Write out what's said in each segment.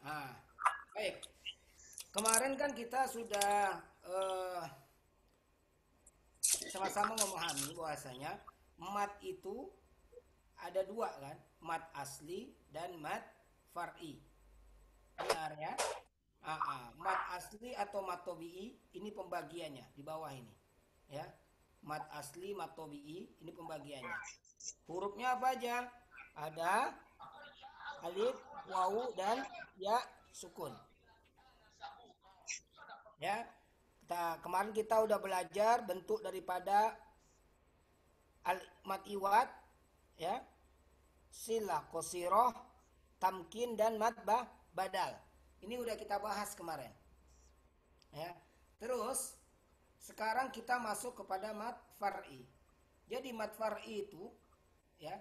Nah, baik. Kemarin kan kita sudah sama-sama memahami bahwasanya mat itu ada dua kan, mat asli dan mat far'i. Benar ya? Mat asli atau mat tobi'i ini pembagiannya di bawah ini. Ya. Mat asli, mat tobi'i ini pembagiannya. Hurufnya apa aja? Ada alif, wawu dan ya sukun. Ya. Kemarin kita udah belajar bentuk daripada mat iwat, ya, silah, kosiroh, tamkin dan mat badal. Ini udah kita bahas kemarin. Ya. Terus sekarang kita masuk kepada mat far'i. Jadi mat far'i itu, ya,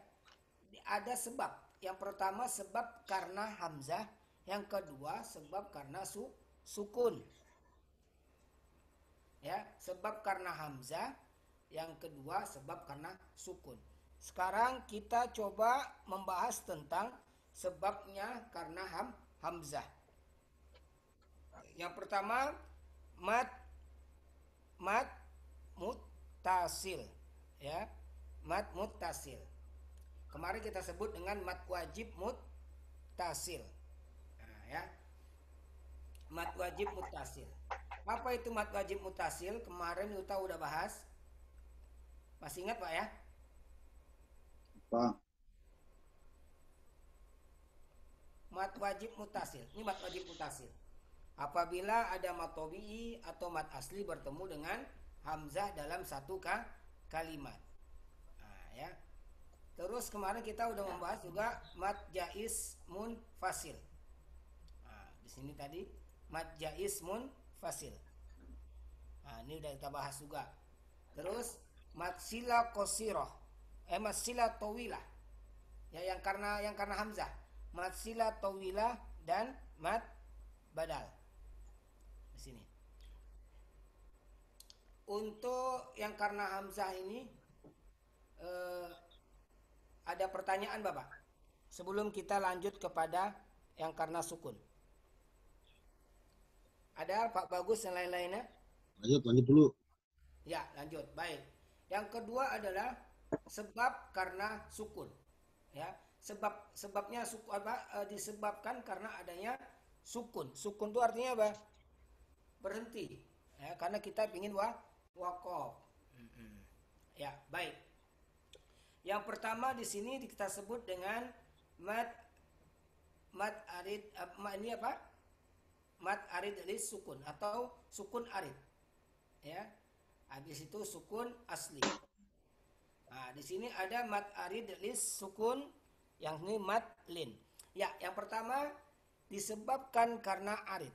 ada sebab. Yang pertama sebab karena hamzah, yang kedua sebab karena sukun. Ya, sebab karena hamzah, yang kedua sebab karena sukun. Sekarang kita coba membahas tentang sebabnya karena hamzah. Yang pertama mat mat muttasil, ya. Mat muttasil. Kemarin kita sebut dengan mat wajib muttasil. Nah, ya. Mat wajib muttasil. Apa itu mat wajib muttasil? Kemarin kita udah bahas. Masih ingat Pak ya? Pak, Mat wajib muttasil. Ini mat wajib muttasil. Apabila ada mat tobi'i atau mat asli bertemu dengan hamzah dalam satu kalimat. Nah, ya. Terus kemarin kita udah membahas juga mat jaiz munfasil. Nah, di sini tadi mat jaiz munfasil. Nah, ini udah kita bahas juga. Terus mat sila qasiroh. Mat sila tawilah. Ya, yang karena hamzah. Mat sila tawilah dan mat badal. Di sini. Untuk yang karena hamzah ini eh, ada pertanyaan Bapak? Sebelum kita lanjut kepada yang karena sukun. Ada Pak Bagus yang lain-lainnya? lanjut dulu. Ya, lanjut. Baik. Yang kedua adalah sebab karena sukun. Ya, sebabnya suku apa? Disebabkan karena adanya sukun. Sukun itu artinya apa? Berhenti. Ya, karena kita ingin wakof. Ya, baik. Yang pertama di sini kita sebut dengan mat mat arid ini apa? Mat arid lis sukun atau sukun arid. Ya. Habis itu sukun asli. Nah, di sini ada mat arid lis sukun, yang ini mat lin. Ya, yang pertama disebabkan karena arid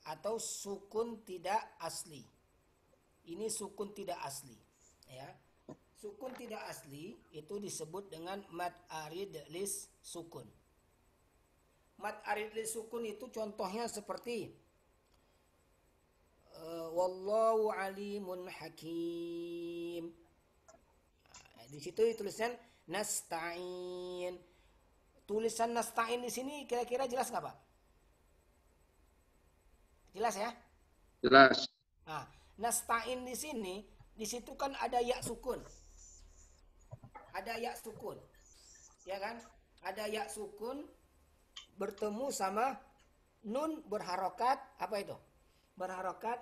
atau sukun tidak asli. Ini sukun tidak asli, ya. Sukun tidak asli itu disebut dengan mat arid lis sukun. Mat arid lis sukun itu contohnya seperti wallahu alimun hakim. Nah, di situ tulisan nasta'in. Tulisan nasta'in di sini kira-kira jelas nggak Pak? Jelas ya? Jelas. Nah, nasta'in di sini, di situ kan ada ya sukun. Ada ya sukun. Ya kan? Ada ya sukun bertemu sama nun berharokat apa itu? Berharokat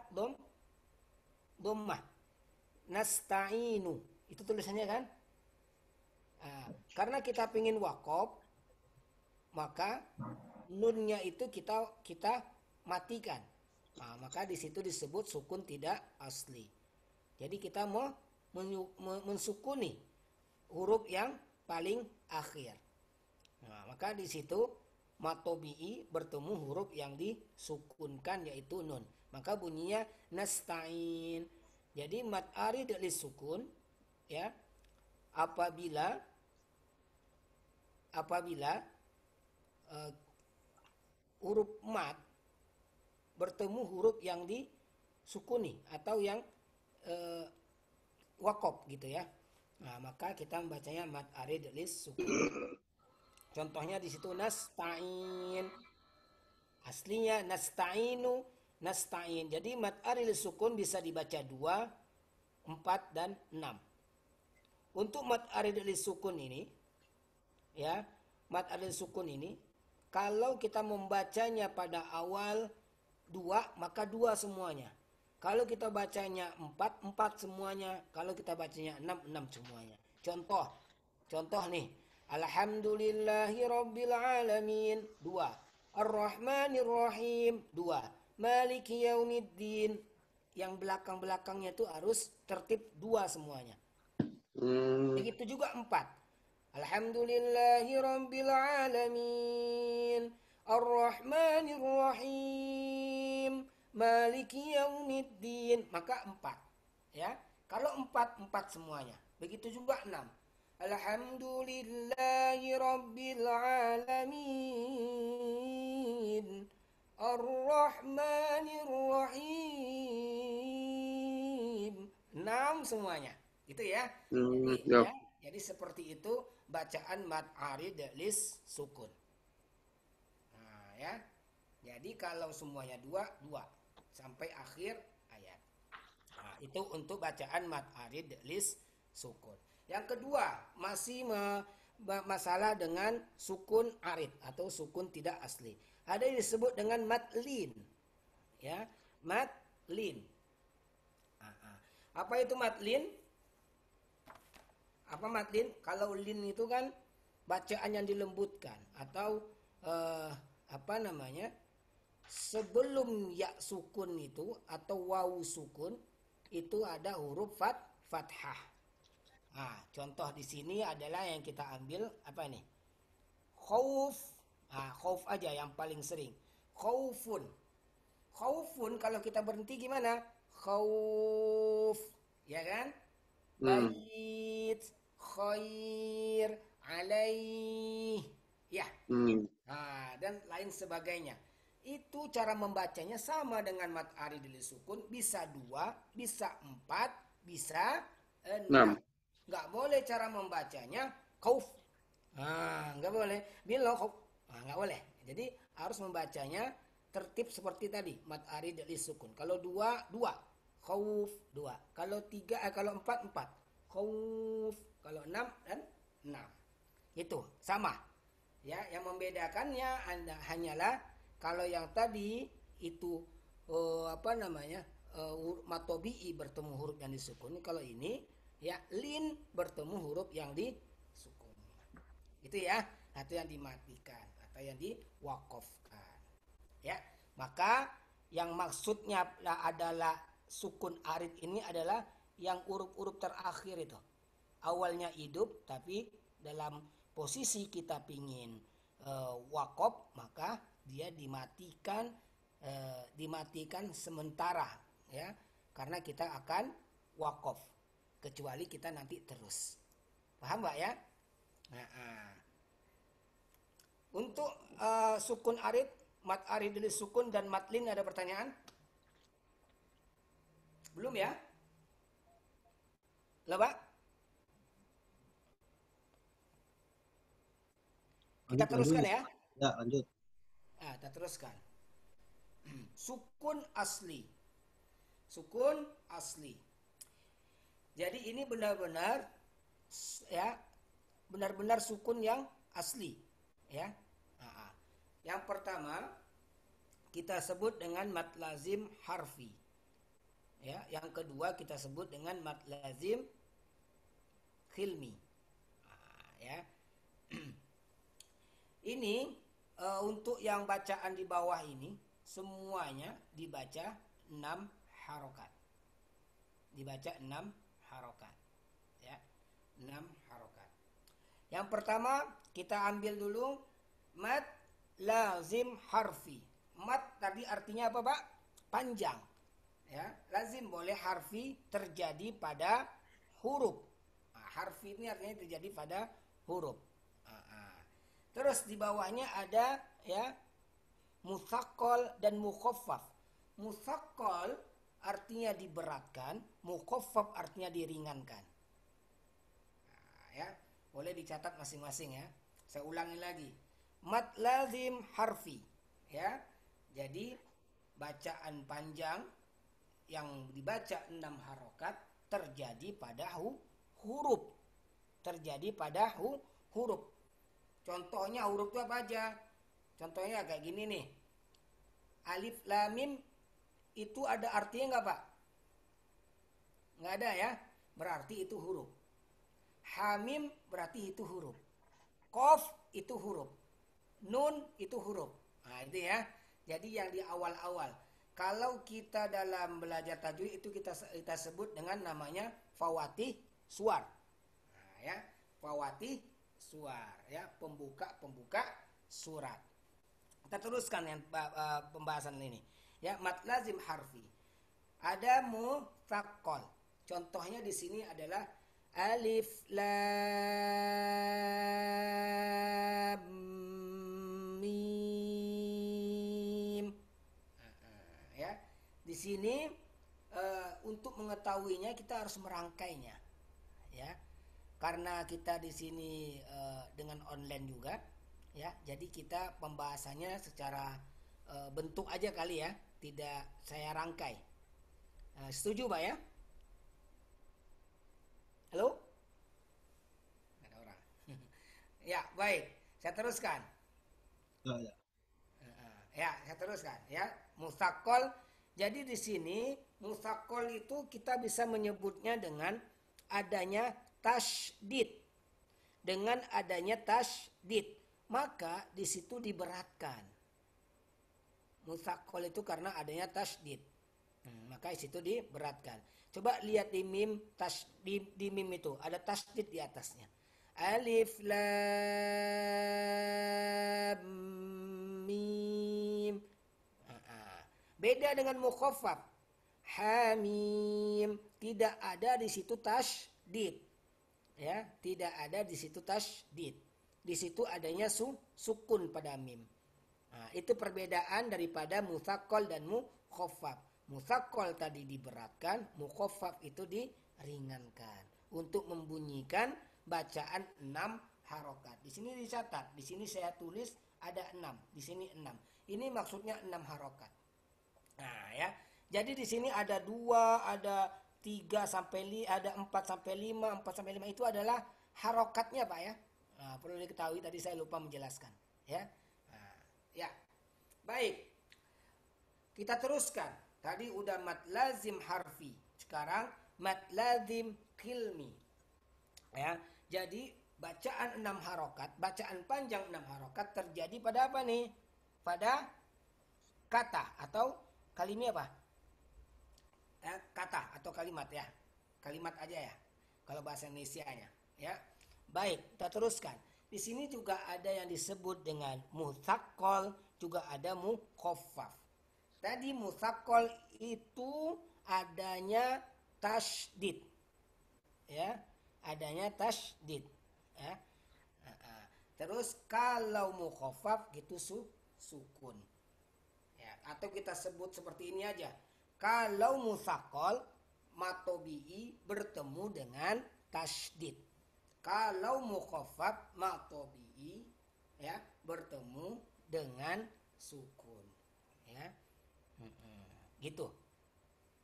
dhammah. Nasta'inu. Itu tulisannya kan? Nah, karena kita pingin wakof, maka nunnya itu kita matikan. Nah, maka di situ disebut sukun tidak asli. Jadi kita mau mensukuni huruf yang paling akhir. Nah, maka di situ matobi'i bertemu huruf yang disukunkan yaitu nun. Maka bunyinya nasta'in. Jadi mat arid lisukun, ya, apabila uh, huruf mat bertemu huruf yang disukuni atau yang uh, wakop gitu ya. Nah, maka kita membacanya mat arid lis sukun. Contohnya di situ nasta'in. Nah, aslinya nasta'inu, nasta'in. Jadi mad arid sukun bisa dibaca 2, 4 dan 6. Untuk mad arid sukun ini, ya, mad arid sukun ini kalau kita membacanya pada awal 2, maka 2 semuanya. Kalau kita bacanya 4, 4 semuanya. Kalau kita bacanya 6, 6 semuanya. Contoh nih. Alhamdulillahi Rabbil Alamin 2. Ar-Rahmanir Rahim 2. Maliki Yaumiddin. Yang belakang-belakangnya itu harus tertib 2 semuanya. Begitu juga 4. Alhamdulillahi Rabbil Alamin Ar-Rahmanir Rahim Maliki Yaumiddin. Maka 4. Ya. Kalau 4, 4 semuanya. Begitu juga 6. Alhamdulillahi Rabbil Alamin Ar-Rahmanir Rahim. 6 semuanya. Gitu ya. Jadi seperti itu bacaan mad arid lis sukun. Nah, ya. Jadi kalau semuanya 2, 2 sampai akhir ayat. Nah, itu untuk bacaan mad arid lis sukun. Yang kedua, masih masalah dengan sukun arid atau sukun tidak asli. Ada yang disebut dengan mad lin. Ya, mad lin. Apa itu mad lin? Apa mad lin? Kalau lin itu kan bacaan yang dilembutkan atau sebelum ya sukun itu atau wawu sukun itu ada huruf fathah. Nah, contoh di sini adalah yang kita ambil apa nih? Khauf. Khauf aja yang paling sering. Khaufun. Khaufun kalau kita berhenti gimana? Khauf. Ya kan? Bait, khair, alaih. Ya. Dan lain sebagainya. Itu cara membacanya sama dengan mad arid lis sukun, bisa 2, bisa 4, bisa 6. Nggak boleh cara membacanya khauf. Nggak boleh. Bila khauf. Nggak boleh. Jadi harus membacanya tertib seperti tadi. Mad arid lis sukun. Kalau 2, 2. Khauf 2. Kalau 3, kalau 4, 4. Khauf. Kalau 6 dan 6. Itu sama. Ya, yang membedakannya hanyalah kalau yang tadi itu mad tabi'i bertemu huruf yang disukun. Kalau ini ya lin bertemu huruf yang disukun. Itu ya, atau yang dimatikan atau yang diwakafkan. Ya, maka yang maksudnya adalah sukun arid ini adalah yang huruf-huruf terakhir itu. Awalnya hidup tapi dalam posisi kita pingin wakaf, maka dia dimatikan sementara ya, karena kita akan wakaf kecuali kita nanti terus. Paham Mbak ya? Untuk sukun arid, mad arid lis sukun dan mad lin ada pertanyaan? Belum ya? Lah Pak? Kita teruskan ya? Ya, lanjut. Kita teruskan. Sukun asli. Sukun asli. Jadi ini benar-benar ya, benar-benar sukun yang asli, ya. Yang pertama kita sebut dengan mad lazim harfi. Ya, yang kedua kita sebut dengan mad lazim khilmi. Ya. Ini untuk yang bacaan di bawah ini semuanya dibaca 6 harokat. Dibaca 6 harokat. Ya. 6 harokat. Yang pertama kita ambil dulu mad lazim harfi. Mad tadi artinya apa, Pak? Panjang. Ya, lazim boleh harfi terjadi pada huruf. Harfi ini artinya terjadi pada huruf. Terus di bawahnya ada ya mutsaqqal dan mukhaffaf. Mutsaqqal artinya diberatkan, mukhaffaf artinya diringankan. Ya, boleh dicatat masing-masing ya. Saya ulangi lagi. Mad lazim harfi, ya. Jadi bacaan panjang yang dibaca 6 harokat terjadi pada huruf. Terjadi pada huruf. Contohnya huruf itu apa aja? Contohnya kayak gini nih. Alif lam mim itu ada artinya nggak Pak? Nggak ada ya. Berarti itu huruf. Hamim berarti itu huruf. Qaf itu huruf. Nun itu huruf. Nah itu ya. Jadi yang di awal-awal. Kalau kita dalam belajar tajwid itu kita sebut dengan namanya fawatih suar. Nah, ya, fawatih suar ya, pembuka surat. Kita teruskan yang pembahasan ini. Ya, mad lazim harfi. Ada mutsaqqal. Contohnya di sini adalah alif lam mim. Ya. Di sini untuk mengetahuinya kita harus merangkainya. Ya. Karena kita di sini dengan online juga, ya. Jadi kita pembahasannya secara bentuk aja kali ya, tidak saya rangkai. Setuju Pak ya? Halo? Nggak ada orang. Ya, baik. Saya teruskan. Ya. Ya, saya teruskan ya. Mutsaqqal. Jadi di sini mutsaqqal itu kita bisa menyebutnya dengan adanya tasydid. Dengan adanya tasydid, maka di situ diberatkan. Mutsaqqal itu karena adanya tasydid. Maka di situ diberatkan. Coba lihat di mim di mim itu ada tasydid di atasnya. Alif lam mim. Beda dengan mukhaffaf. Hamim, tidak ada di situ tasydid. Ya, tidak ada di situ tasydid. Di situ adanya sukun pada mim. Nah, itu perbedaan daripada mutsaqqal dan mukhaffaf. Mutsaqqal tadi diberatkan, mukhaffaf itu diringankan untuk membunyikan bacaan 6 harokat. Di sini dicatat, di sini saya tulis ada 6, di sini 6. Ini maksudnya 6 harokat. Nah, ya. Jadi di sini ada 2, ada 3 sampai ada 4 sampai 5, 4 sampai 5 itu adalah harokatnya, Pak ya. Nah, perlu diketahui tadi saya lupa menjelaskan, ya. Nah, ya. Baik. Kita teruskan. Tadi udah mad lazim harfi. Sekarang mad lazim kilmi. Ya. Jadi bacaan 6 harokat, bacaan panjang 6 harokat terjadi pada apa nih? Pada kata atau kalimat apa? Kata atau kalimat ya. Kalimat aja ya. Kalau bahasa Indonesianya, ya. Baik, kita teruskan. Di sini juga ada yang disebut dengan mutsaqqal, juga ada mukhaffaf. Tadi mutsaqqal itu adanya tasydid. Ya, adanya tasydid, ya. Terus kalau mukhaffaf gitu sukun. Ya, atau kita sebut seperti ini aja. Kalau mutsaqqal matobi'i bertemu dengan tasydid. Kalau mukhaffaf matobi'i ya bertemu dengan sukun. Ya. Gitu.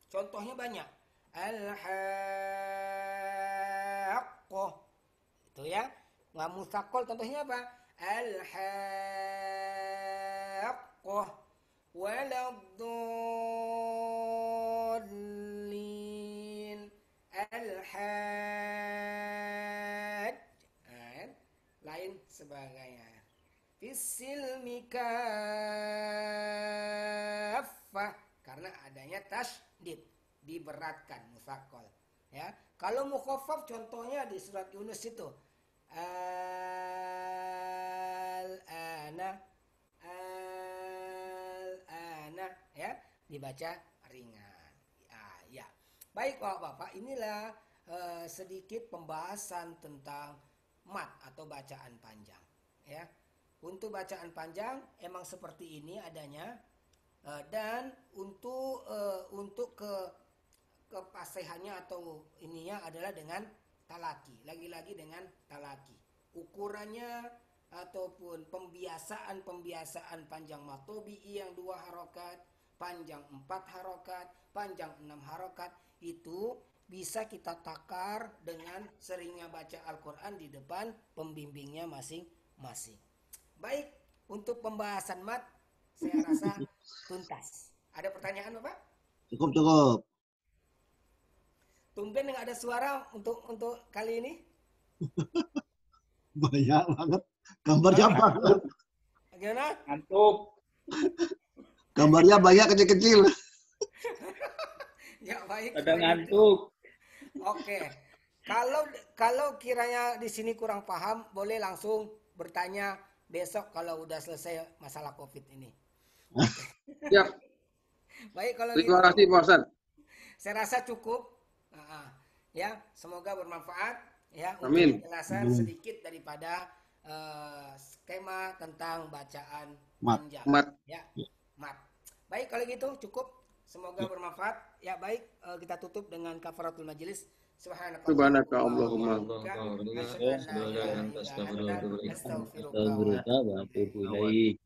Contohnya banyak. Al-haqqah. Itu ya. Nggak mutsaqqal contohnya apa? Al-haqqah. Waladdallin. Al-hajj. Lain sebagainya. Fisilmi kaffah. Karena adanya tasydid, diberatkan mutsaqqal. Ya, kalau mukhaffaf contohnya di surat Yunus itu al-ana ya, dibaca ringan. Ya. Baik Bapak-bapak, inilah sedikit pembahasan tentang mad atau bacaan panjang, ya. Untuk bacaan panjang emang seperti ini adanya. Dan untuk kepasihannya atau ininya adalah dengan talaki, lagi-lagi dengan talaki. Ukurannya ataupun pembiasaan panjang matobi'i yang 2 harokat, panjang 4 harokat, panjang 6 harokat, itu bisa kita takar dengan seringnya baca Al-Quran di depan pembimbingnya masing-masing. Baik, untuk pembahasan mat saya rasa tuntas. Ada pertanyaan Bapak? Cukup. Tumben nggak ada suara untuk kali ini? Banyak banget. Gambarnya banyak. Gimana? Ngantuk. Gambarnya banyak kecil-kecil. Ya baik. Ada ngantuk. Oke. Kalau kiranya di sini kurang paham, boleh langsung bertanya besok kalau udah selesai masalah COVID ini. Siap. Baik kalau Terima gitu. kasih Pak Ustaz. Saya rasa cukup. Ya, semoga bermanfaat ya. Amin. Untuk penjelasan sedikit daripada skema tentang bacaan Mat. panjang. Mat. Ya, mat. Baik kalau gitu cukup. Semoga bermanfaat. Ya baik, kita tutup dengan kafaratul majelis. Subhanaka Allahumma. Astaghfirullah wa atubu ilaik.